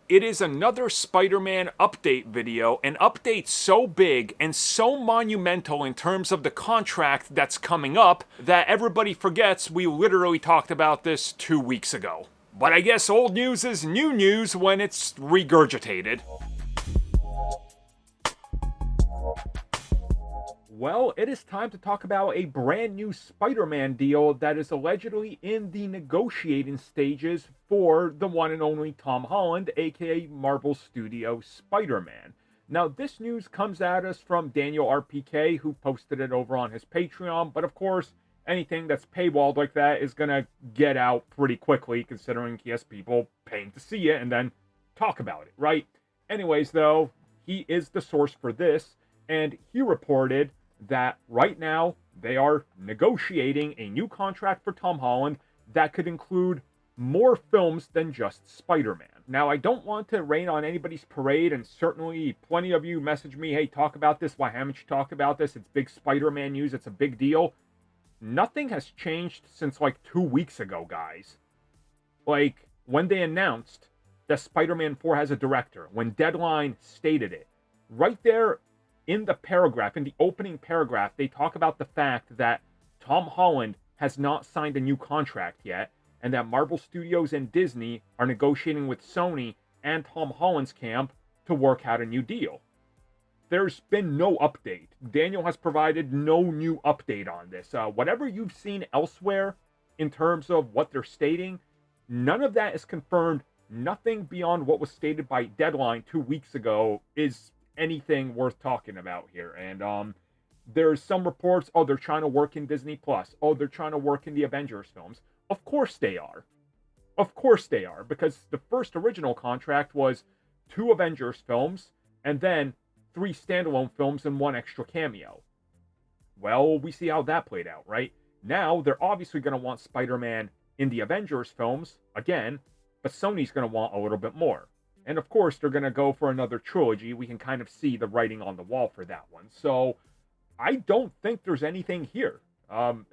It is another Spider-Man update video, an update so big and so monumental in terms of the contract that's coming up that everybody forgets we literally talked about this 2 weeks ago. But I guess old news is new news when it's regurgitated. Well, it is time to talk about a brand new Spider-Man deal that is allegedly in the negotiating stages for the one and only Tom Holland, aka Marvel Studios Spider-Man. Now, this news comes at us from Daniel RPK, who posted it over on his Patreon, but of course, anything that's paywalled like that is gonna get out pretty quickly, considering he has people paying to see it and then talk about it, right? Anyways, though, he is the source for this, and he reported that right now they are negotiating a new contract for Tom Holland that could include more films than just Spider-Man. Now, I don't want to rain on anybody's parade, and certainly plenty of you message me, hey, talk about this, why haven't you talked about this? It's big Spider-Man news, it's a big deal. Nothing has changed since like 2 weeks ago, guys. Like, when they announced that Spider-Man 4 has a director, when Deadline stated it, right there in the paragraph, in the opening paragraph, they talk about the fact that Tom Holland has not signed a new contract yet, and that Marvel Studios and Disney are negotiating with Sony and Tom Holland's camp to work out a new deal. There's been no update. Daniel has provided no new update on this. Whatever you've seen elsewhere in terms of what they're stating, none of that is confirmed. Nothing beyond what was stated by Deadline 2 weeks ago is anything worth talking about here. And there's some reports, oh, they're trying to work in Disney Plus. Oh, they're trying to work in the Avengers films. Of course they are. Of course they are, because the first original contract was 2 Avengers films and then 3 standalone films and 1 extra cameo. Well, we see how that played out, right? Now, they're obviously going to want Spider-Man in the Avengers films, again, but Sony's going to want a little bit more. And of course, they're going to go for another trilogy. We can kind of see the writing on the wall for that one. So, I don't think there's anything here.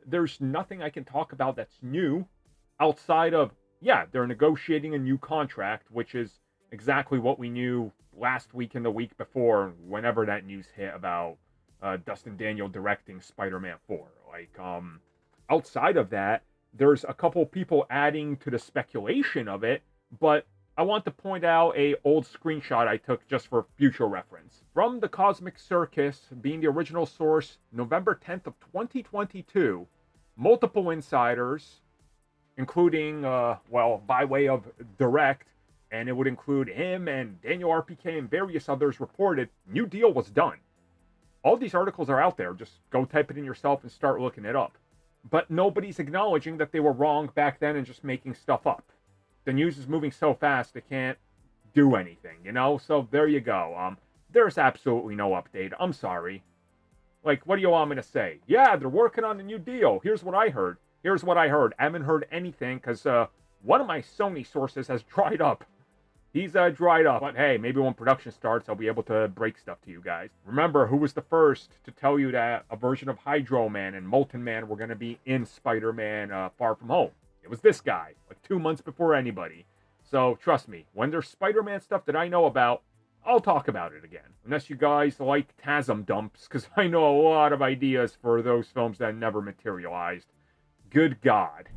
There's nothing I can talk about that's new outside of, yeah, they're negotiating a new contract, which is exactly what we knew last week and the week before, whenever that news hit about Destin Daniel directing Spider-Man 4. Like, outside of that, there's a couple people adding to the speculation of it, but I want to point out a old screenshot I took just for future reference. From the Cosmic Circus, being the original source, November 10th of 2022, multiple insiders, including, by way of direct, and it would include him and Daniel RPK and various others, reported new deal was done. All these articles are out there. Just go type it in yourself and start looking it up. But nobody's acknowledging that they were wrong back then and just making stuff up. The news is moving so fast, they can't do anything, you know? So there you go. There's absolutely no update. I'm sorry. Like, what do you want me to say? Yeah, they're working on a new deal. Here's what I heard. Here's what I heard. I haven't heard anything because one of my Sony sources has dried up. He's dried up. But hey, maybe when production starts, I'll be able to break stuff to you guys. Remember, who was the first to tell you that a version of Hydro Man and Molten Man were going to be in Spider-Man Far From Home? It was this guy, like 2 months before anybody. So trust me, when there's Spider-Man stuff that I know about, I'll talk about it again. Unless you guys like TASM dumps, because I know a lot of ideas for those films that never materialized. Good God.